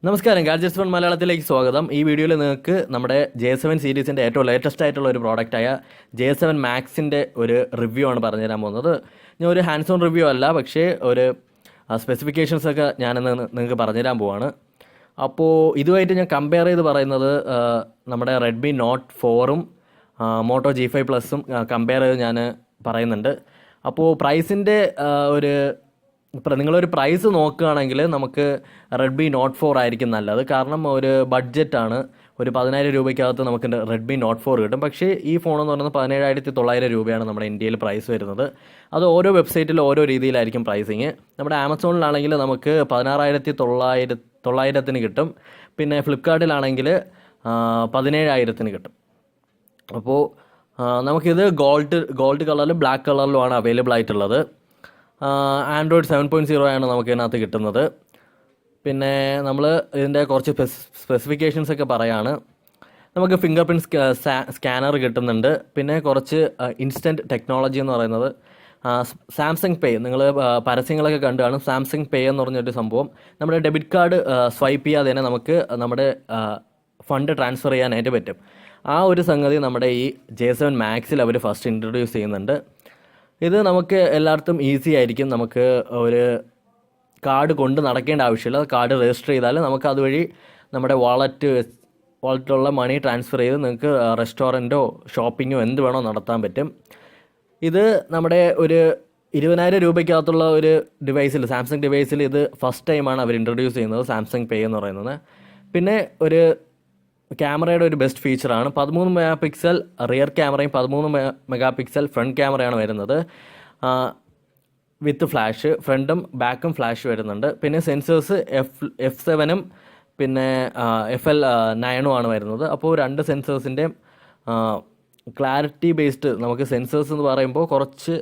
നമസ്കാരം, gadgets one മലയാളത്തിലേക്ക് സ്വാഗതം. ഈ വീഡിയോയിൽ നിങ്ങൾക്ക് നമ്മുടെ J7 സീരീസിൻ്റെ ഏറ്റവും ലേറ്റസ്റ്റ് ആയിട്ടുള്ള ഒരു പ്രോഡക്റ്റായ J7 മാക്സിൻ്റെ ഒരു റിവ്യൂ ആണ് പറഞ്ഞുതരാൻ പോകുന്നത്. ഞാൻ ഒരു ഹാൻഡ്സ് ഓൺ റിവ്യൂ അല്ല, പക്ഷേ ഒരു സ്പെസിഫിക്കേഷൻസൊക്കെ ഞാനിന്ന് നിങ്ങൾക്ക് പറഞ്ഞുതരാൻ പോവാണ്. അപ്പോൾ ഇതുമായിട്ട് ഞാൻ കമ്പയർ ചെയ്ത് പറയുന്നത് നമ്മുടെ റെഡ്മി നോട്ട് 4ഉം മോട്ടോ G5 പ്ലസും കമ്പയർ ചെയ്ത് ഞാൻ പറയുന്നുണ്ട്. അപ്പോൾ പ്രൈസിൻ്റെ ഒരു നിങ്ങളൊരു പ്രൈസ് നോക്കുകയാണെങ്കിൽ നമുക്ക് റെഡ്മി നോട്ട് 4 ആയിരിക്കും നല്ലത്. കാരണം ഒരു ബഡ്ജറ്റാണ്, ഒരു 10,000 രൂപയ്ക്കകത്ത് നമുക്ക് റെഡ്മി നോട്ട് 4 കിട്ടും. പക്ഷേ ഈ ഫോൺ എന്ന് പറയുന്നത് 17,900 രൂപയാണ് നമ്മുടെ ഇന്ത്യയിൽ പ്രൈസ് വരുന്നത്. അത് ഓരോ വെബ്സൈറ്റിലും ഓരോ രീതിയിലായിരിക്കും പ്രൈസിങ്. നമ്മുടെ ആമസോണിലാണെങ്കിൽ നമുക്ക് 16,900 കിട്ടും. പിന്നെ ഫ്ലിപ്കാർട്ടിലാണെങ്കിൽ 17,000 കിട്ടും. അപ്പോൾ നമുക്കിത് ഗോൾഡ് കളറിലും ബ്ലാക്ക് കളറിലുമാണ് അവൈലബിൾ ആയിട്ടുള്ളത്. ആൻഡ്രോയിഡ് 7.0 ആണ് നമുക്ക് ഇതിനകത്ത് കിട്ടുന്നത്. പിന്നെ നമ്മൾ ഇതിൻ്റെ കുറച്ച് സ്പെസിഫിക്കേഷൻസ് ഒക്കെ പറയാണ്. നമുക്ക് ഫിംഗർ പ്രിൻറ്റ് സ്കാനർ കിട്ടുന്നുണ്ട്. പിന്നെ കുറച്ച് ഇൻസ്റ്റൻറ്റ് ടെക്നോളജി എന്ന് പറയുന്നത് സാംസങ് പേ, നിങ്ങൾ പരസ്യങ്ങളൊക്കെ കണ്ടു കാണും. സാംസങ് പേ എന്ന് പറഞ്ഞൊരു സംഭവം, നമ്മുടെ ഡെബിറ്റ് കാർഡ് സ്വൈപ്പ് ചെയ്യാതെ തന്നെ നമുക്ക് നമ്മുടെ ഫണ്ട് ട്രാൻസ്ഫർ ചെയ്യാനായിട്ട് പറ്റും. ആ ഒരു സംഗതി നമ്മുടെ ഈ J7 മാക്സിൽ അവർ ഫസ്റ്റ് ഇൻട്രൊഡ്യൂസ് ചെയ്യുന്നുണ്ട്. ഇത് നമുക്ക് എല്ലായിടത്തും ഈസി ആയിരിക്കും. നമുക്ക് ഒരു കാർഡ് കൊണ്ട് നടക്കേണ്ട ആവശ്യമില്ല. കാർഡ് രജിസ്റ്റർ ചെയ്താൽ നമുക്ക് അതുവഴി നമ്മുടെ വാളറ്റിലുള്ള മണി ട്രാൻസ്ഫർ ചെയ്ത് നിങ്ങൾക്ക് റെസ്റ്റോറൻറ്റോ ഷോപ്പിങ്ങോ എന്ത് വേണോ നടത്താൻ പറ്റും. ഇത് നമ്മുടെ ഒരു 20,000 രൂപയ്ക്കകത്തുള്ള ഒരു ഡിവൈസിൽ, സാംസങ് ഡിവൈസിൽ ഇത് ഫസ്റ്റ് ടൈമാണ് അവർ ഇൻട്രൊഡ്യൂസ് ചെയ്യുന്നത്, സാംസങ് പേ എന്ന് പറയുന്നത്. പിന്നെ ഒരു ക്യാമറയുടെ ഒരു ബെസ്റ്റ് ഫീച്ചറാണ്. 13 മെഗാ പിക്സൽ റിയർ ക്യാമറയും 13 മെഗാ പിക്സൽ ഫ്രണ്ട് ക്യാമറയാണ് വരുന്നത്. വിത്ത് ഫ്ലാഷ്, ഫ്രണ്ടും ബാക്കും ഫ്ലാഷ് വരുന്നുണ്ട്. പിന്നെ സെൻസേഴ്സ് F7ഉം പിന്നെ FL9ഉം ആണ് വരുന്നത്. അപ്പോൾ രണ്ട് സെൻസേഴ്സിൻ്റെയും ക്ലാരിറ്റി ബേസ്ഡ് നമുക്ക് സെൻസേഴ്സ് എന്ന് പറയുമ്പോൾ കുറച്ച്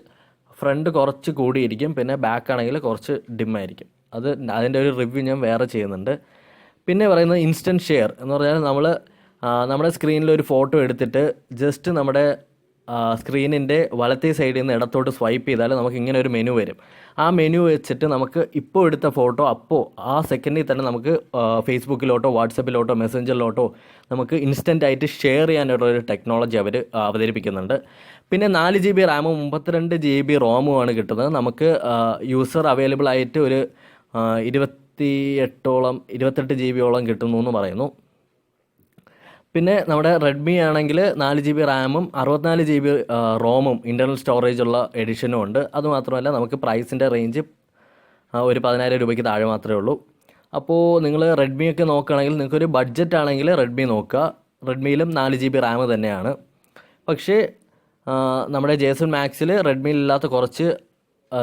ഫ്രണ്ട് കുറച്ച് കൂടിയിരിക്കും, പിന്നെ ബാക്ക് ആണെങ്കിൽ കുറച്ച് ഡിമ്മായിരിക്കും. അതിൻ്റെ ഒരു റിവ്യൂ ഞാൻ വേറെ ചെയ്യുന്നുണ്ട്. പിന്നെ പറയുന്നത് ഇൻസ്റ്റൻറ്റ് ഷെയർ എന്ന് പറഞ്ഞാൽ നമ്മുടെ സ്ക്രീനിൽ ഒരു ഫോട്ടോ എടുത്തിട്ട് ജസ്റ്റ് നമ്മുടെ സ്ക്രീനിൻ്റെ വലത്തേ സൈഡിൽ നിന്ന് ഇടത്തോട്ട് സ്വൈപ്പ് ചെയ്താൽ നമുക്ക് ഇങ്ങനെ ഒരു മെനു വരും. ആ മെനു വെച്ചിട്ട് നമുക്ക് ഇപ്പോൾ എടുത്ത ഫോട്ടോ അപ്പോൾ ആ സെക്കൻഡിൽ തന്നെ നമുക്ക് ഫേസ്ബുക്കിലോട്ടോ വാട്സപ്പിലോട്ടോ മെസ്സഞ്ചറിലോട്ടോ നമുക്ക് ഇൻസ്റ്റൻ്റ് ആയിട്ട് ഷെയർ ചെയ്യാനുള്ള ഒരു ടെക്നോളജി അവർ അവതരിപ്പിക്കുന്നുണ്ട്. പിന്നെ 4 GB റാമും 32 GB റോമുമാണ് കിട്ടുന്നത്. നമുക്ക് യൂസർ അവൈലബിൾ ആയിട്ട് ഒരു 28 GB കിട്ടുന്നു എന്ന് പറയുന്നു. പിന്നെ നമ്മുടെ റെഡ്മി ആണെങ്കിൽ 4 GB റാമും 64 GB റോമും ഇൻറ്റർണൽ സ്റ്റോറേജുള്ള എഡിഷനും ഉണ്ട്. അതുമാത്രമല്ല നമുക്ക് പ്രൈസിൻ്റെ റേഞ്ച് ഒരു 10,000 രൂപയ്ക്ക് താഴെ മാത്രമേ ഉള്ളൂ. അപ്പോൾ നിങ്ങൾ റെഡ്മിയൊക്കെ നോക്കുകയാണെങ്കിൽ നിങ്ങൾക്കൊരു ബഡ്ജറ്റ് ആണെങ്കിൽ റെഡ്മി നോക്കുക. റെഡ്മിയിലും 4 GB റാം തന്നെയാണ്. പക്ഷേ നമ്മുടെ J7 മാക്സിൽ റെഡ്മിയിലില്ലാത്ത കുറച്ച്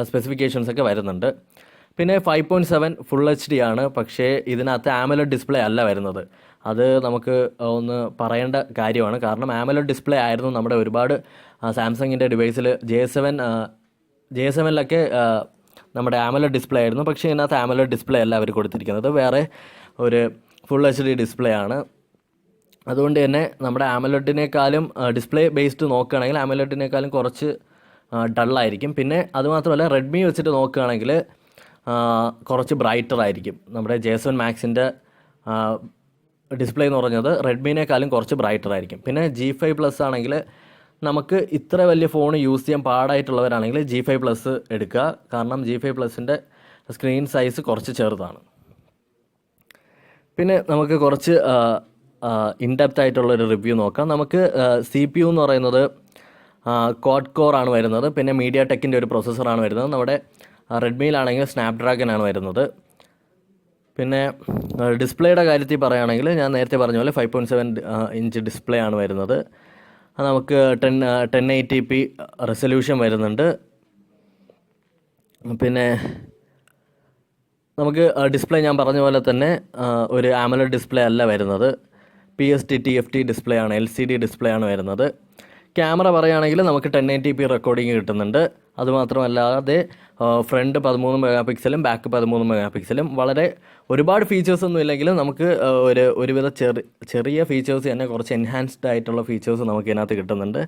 സ്പെസിഫിക്കേഷൻസൊക്കെ വരുന്നുണ്ട്. പിന്നെ 5.7 ഫുൾ HD ആണ്. പക്ഷേ ഇതിനകത്ത് AMOLED ഡിസ്പ്ലേ അല്ല വരുന്നത്. അത് നമുക്ക് ഒന്ന് പറയേണ്ട കാര്യമാണ്. കാരണം AMOLED ഡിസ്പ്ലേ ആയിരുന്നു നമ്മുടെ ഒരുപാട് സാംസങ്ങിൻ്റെ ഡിവൈസിൽ J7ലൊക്കെ നമ്മുടെ AMOLED ഡിസ്പ്ലേ ആയിരുന്നു. പക്ഷേ ഇതിനകത്ത് AMOLED ഡിസ്പ്ലേ അല്ല അവർ കൊടുത്തിരിക്കുന്നത്, വേറെ ഒരു ഫുൾ HD ഡിസ്പ്ലേ ആണ്. അതുകൊണ്ട് തന്നെ നമ്മുടെ AMOLEDിനേക്കാളും ഡിസ്പ്ലേ ബേസ്ഡ് നോക്കുകയാണെങ്കിൽ AMOLEDിനേക്കാളും കുറച്ച് ഡള്ളായിരിക്കും. പിന്നെ അതുമാത്രമല്ല റെഡ്മി വെച്ചിട്ട് നോക്കുകയാണെങ്കിൽ കുറച്ച് ബ്രൈറ്റർ ആയിരിക്കും. നമ്മുടെ J7 മാക്സിൻ്റെ ഡിസ്പ്ലേ എന്ന് പറഞ്ഞത് റെഡ്മിനേക്കാളും കുറച്ച് ബ്രൈറ്റർ ആയിരിക്കും. പിന്നെ G5 പ്ലസ് ആണെങ്കിൽ നമുക്ക് ഇത്ര വലിയ ഫോൺ യൂസ് ചെയ്യാൻ പാടായിട്ടുള്ളവരാണെങ്കിൽ G5 പ്ലസ് എടുക്കുക. കാരണം G5 പ്ലസിൻ്റെ സ്ക്രീൻ സൈസ് കുറച്ച് ചെറുതാണ്. പിന്നെ നമുക്ക് കുറച്ച് ഇൻഡെപ്ത് ആയിട്ടുള്ളൊരു റിവ്യൂ നോക്കാം. നമുക്ക് CPU എന്ന് പറയുന്നത് ക്വാഡ് കോർ ആണ് വരുന്നത്. പിന്നെ മീഡിയ ടെക്കിൻ്റെ ഒരു പ്രോസസ്സറാണ് വരുന്നത്. നമ്മുടെ റെഡ്മിയിലാണെങ്കിൽ സ്നാപ്ഡ്രാഗൺ ആണ് വരുന്നത്. പിന്നെ ഡിസ്പ്ലേയുടെ കാര്യത്തിൽ പറയുകയാണെങ്കിൽ ഞാൻ നേരത്തെ പറഞ്ഞ പോലെ 5.7 ഇഞ്ച് ഡിസ്പ്ലേ ആണ് വരുന്നത്. നമുക്ക് 1080p റെസൊല്യൂഷൻ വരുന്നുണ്ട്. പിന്നെ നമുക്ക് ഡിസ്പ്ലേ ഞാൻ പറഞ്ഞ പോലെ തന്നെ ഒരു AMOLED ഡിസ്പ്ലേ അല്ല വരുന്നത്, PSD TFT ഡിസ്പ്ലേ ആണ്, LCD ഡിസ്പ്ലേ ആണ് വരുന്നത്. ക്യാമറ പറയുകയാണെങ്കിൽ നമുക്ക് 1080p റെക്കോർഡിങ് കിട്ടുന്നുണ്ട്. അതുമാത്രമല്ലാതെ ഫ്രണ്ട് 13 മെഗാ പിക്സലും ബാക്ക് 13 മെഗാ പിക്സലും. വളരെ ഒരുപാട് ഫീച്ചേഴ്സൊന്നും ഇല്ലെങ്കിലും നമുക്ക് ഒരുവിധ ചെറിയ ഫീച്ചേഴ്സ് തന്നെ കുറച്ച് എൻഹാൻസ്ഡ് ആയിട്ടുള്ള ഫീച്ചേഴ്സ് നമുക്ക് ഇതിനകത്ത് കിട്ടുന്നുണ്ട്.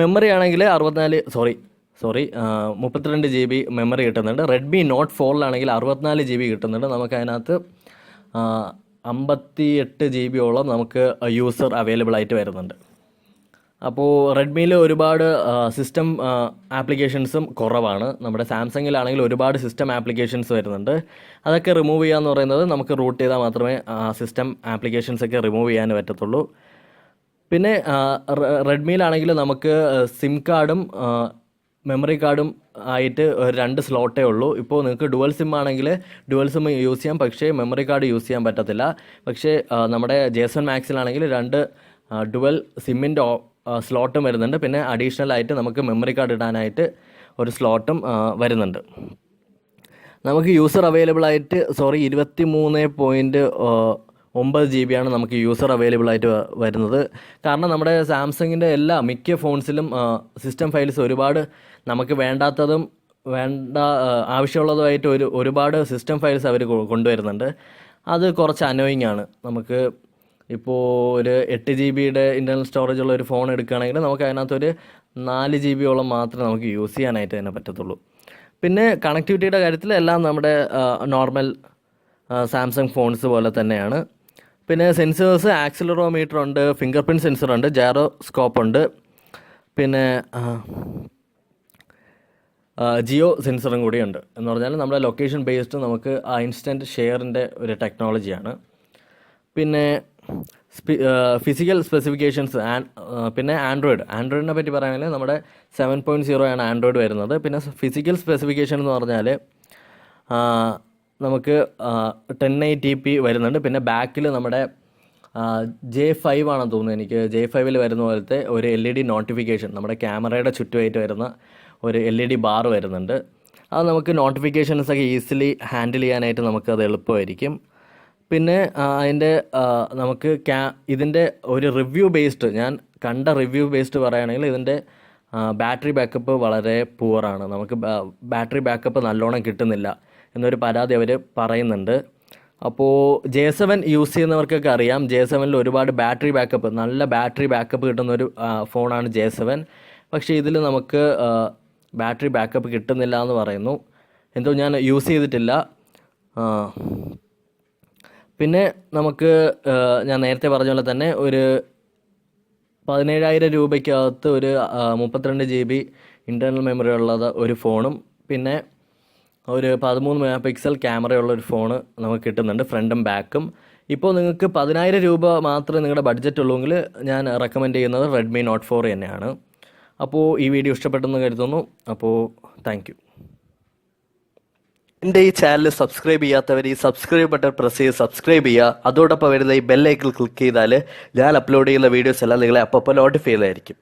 മെമ്മറി ആണെങ്കിൽ 32 GB മെമ്മറി കിട്ടുന്നുണ്ട്. റെഡ്മി നോട്ട് 4ലാണെങ്കിൽ 64 GB കിട്ടുന്നുണ്ട്. നമുക്ക് അതിനകത്ത് 58 GB നമുക്ക് യൂസർ അവൈലബിൾ ആയിട്ട് വരുന്നുണ്ട്. അപ്പോൾ റെഡ്മിയിൽ ഒരുപാട് സിസ്റ്റം ആപ്ലിക്കേഷൻസും കുറവാണ്. നമ്മുടെ സാംസങ്ങിലാണെങ്കിൽ ഒരുപാട് സിസ്റ്റം ആപ്ലിക്കേഷൻസ് വരുന്നുണ്ട്. അതൊക്കെ റിമൂവ് ചെയ്യുക എന്ന് പറയുന്നത് നമുക്ക് റൂട്ട് ചെയ്താൽ മാത്രമേ സിസ്റ്റം ആപ്ലിക്കേഷൻസൊക്കെ റിമൂവ് ചെയ്യാൻ പറ്റത്തുള്ളൂ. പിന്നെ റെഡ്മിയിലാണെങ്കിൽ നമുക്ക് സിം കാർഡും മെമ്മറി കാർഡും ആയിട്ട് 2 സ്ലോട്ടേ ഉള്ളൂ. ഇപ്പോൾ നിങ്ങൾക്ക് ഡുവൽ സിം ആണെങ്കിൽ ഡുവൽ സിം യൂസ് ചെയ്യാം, പക്ഷേ മെമ്മറി കാർഡ് യൂസ് ചെയ്യാൻ പറ്റത്തില്ല. പക്ഷേ നമ്മുടെ JS1 Maxലാണെങ്കിൽ 2 ഡുവൽ സിമ്മിൻ്റെ സ്ലോട്ടും വരുന്നുണ്ട്. പിന്നെ അഡീഷണൽ ആയിട്ട് നമുക്ക് മെമ്മറി കാർഡ് ഇടാനായിട്ട് ഒരു സ്ലോട്ടും വരുന്നുണ്ട്. നമുക്ക് യൂസർ അവൈലബിൾ ആയിട്ട് 23.9 GB നമുക്ക് യൂസർ അവൈലബിൾ ആയിട്ട് വരുന്നത്. കാരണം നമ്മുടെ സാംസങ്ങിൻ്റെ മിക്ക ഫോൺസിലും സിസ്റ്റം ഫയൽസ് ഒരുപാട് നമുക്ക് വേണ്ടാത്തതും ആവശ്യമുള്ളതുമായിട്ട് ഒരുപാട് സിസ്റ്റം ഫയൽസ് അവർ കൊണ്ടുവരുന്നുണ്ട്. അത് കുറച്ച് അനോയിങ് ആണ്. നമുക്ക് ഇപ്പോൾ ഒരു 8 GB ഇൻറ്റർണൽ സ്റ്റോറേജ് ഉള്ള ഒരു ഫോൺ എടുക്കുകയാണെങ്കിൽ നമുക്ക് അതിനകത്തൊരു 4 GB മാത്രമേ നമുക്ക് യൂസ് ചെയ്യാനായിട്ട് തന്നെ പറ്റത്തുള്ളൂ. പിന്നെ കണക്ടിവിറ്റിയുടെ കാര്യത്തിൽ എല്ലാം നമ്മുടെ നോർമൽ സാംസങ് ഫോൺസ് പോലെ തന്നെയാണ്. പിന്നെ സെൻസേഴ്സ് ആക്സിലറോമീറ്റർ ഉണ്ട്, ഫിംഗർ പ്രിൻറ്റ് സെൻസർ ഉണ്ട്, ജാറോസ്കോപ്പ് ഉണ്ട്, പിന്നെ ജിയോ സെൻസറും കൂടിയുണ്ട്. എന്ന് പറഞ്ഞാൽ നമ്മുടെ ലൊക്കേഷൻ ബേസ്ഡ് നമുക്ക് ഇൻസ്റ്റൻറ്റ് ഷെയറിൻ്റെ ഒരു ടെക്നോളജിയാണ്. പിന്നെ ഫിസിക്കൽ സ്പെസിഫിക്കേഷൻസ് പിന്നെ ആൻഡ്രോയിഡിനെ പറ്റി പറയുകയാണെങ്കിൽ നമ്മുടെ 7.0 ആണ് ആൻഡ്രോയിഡ് വരുന്നത്. പിന്നെ ഫിസിക്കൽ സ്പെസിഫിക്കേഷൻ എന്ന് പറഞ്ഞാൽ നമുക്ക് 1080p വരുന്നുണ്ട്. പിന്നെ ബാക്കിൽ നമ്മുടെ J5 ആണെന്ന് തോന്നുന്നു, എനിക്ക് J5 വരുന്ന പോലത്തെ ഒരു LED നോട്ടിഫിക്കേഷൻ നമ്മുടെ ക്യാമറയുടെ ചുറ്റുമായിട്ട് വരുന്ന ഒരു LED ബാർ വരുന്നുണ്ട്. അത് നമുക്ക് നോട്ടിഫിക്കേഷൻസൊക്കെ ഈസിലി ഹാൻഡിൽ ചെയ്യാനായിട്ട് നമുക്കത് എളുപ്പമായിരിക്കും. പിന്നെ അതിൻ്റെ നമുക്ക് ഇതിൻ്റെ ഒരു റിവ്യൂ ബേസ്ഡ്, ഞാൻ കണ്ട റിവ്യൂ ബേസ്ഡ് പറയുകയാണെങ്കിൽ ഇതിൻ്റെ ബാറ്ററി ബാക്കപ്പ് വളരെ പുവറാണ്. നമുക്ക് ബാറ്ററി ബാക്കപ്പ് നല്ലോണം കിട്ടുന്നില്ല എന്നൊരു പരാതി അവർ പറയുന്നുണ്ട്. അപ്പോൾ J7 യൂസ് ചെയ്യുന്നവർക്കൊക്കെ അറിയാം, J7 ഒരുപാട് നല്ല ബാറ്ററി ബാക്കപ്പ് കിട്ടുന്നൊരു ഫോണാണ് J7. പക്ഷേ ഇതിൽ നമുക്ക് ബാറ്ററി ബാക്കപ്പ് കിട്ടുന്നില്ല എന്ന് പറയുന്നു. എന്തോ ഞാൻ യൂസ് ചെയ്തിട്ടില്ല. പിന്നെ നമുക്ക് ഞാൻ നേരത്തെ പറഞ്ഞ പോലെ തന്നെ ഒരു 17,000 രൂപയ്ക്കകത്ത് ഒരു 32 GB ഇൻറ്റർണൽ മെമ്മറി ഉള്ളത് ഒരു ഫോണും പിന്നെ ഒരു 13 MP ക്യാമറയുള്ള ഒരു ഫോണ് നമുക്ക് കിട്ടുന്നുണ്ട്, ഫ്രണ്ടും ബാക്കും. ഇപ്പോൾ നിങ്ങൾക്ക് 10,000 രൂപ മാത്രമേ നിങ്ങളുടെ ബഡ്ജറ്റ് ഉള്ളൂവെങ്കിൽ ഞാൻ റെക്കമെൻഡ് ചെയ്യുന്നത് Redmi Note 4 തന്നെയാണ്. അപ്പോൾ ഈ വീഡിയോ ഇഷ്ടപ്പെട്ടെന്ന് കരുതുന്നു. അപ്പോൾ താങ്ക് യു. എൻ്റെ ഈ ചാനൽ സബ്സ്ക്രൈബ് ചെയ്യാത്തവർ ഈ സബ്സ്ക്രൈബ് ബട്ടൺ പ്രസ് ചെയ്ത് സബ്സ്ക്രൈബ് ചെയ്യുക. അതോടൊപ്പം വരുന്ന ഈ ബെല്ലൈക്കൺ ക്ലിക്ക് ചെയ്താൽ ഞാൻ അപ്ലോഡ് ചെയ്യുന്ന വീഡിയോസ് എല്ലാം നിങ്ങളെ അപ്പോൾ നോട്ടിഫൈ ചെയ്തായിരിക്കും.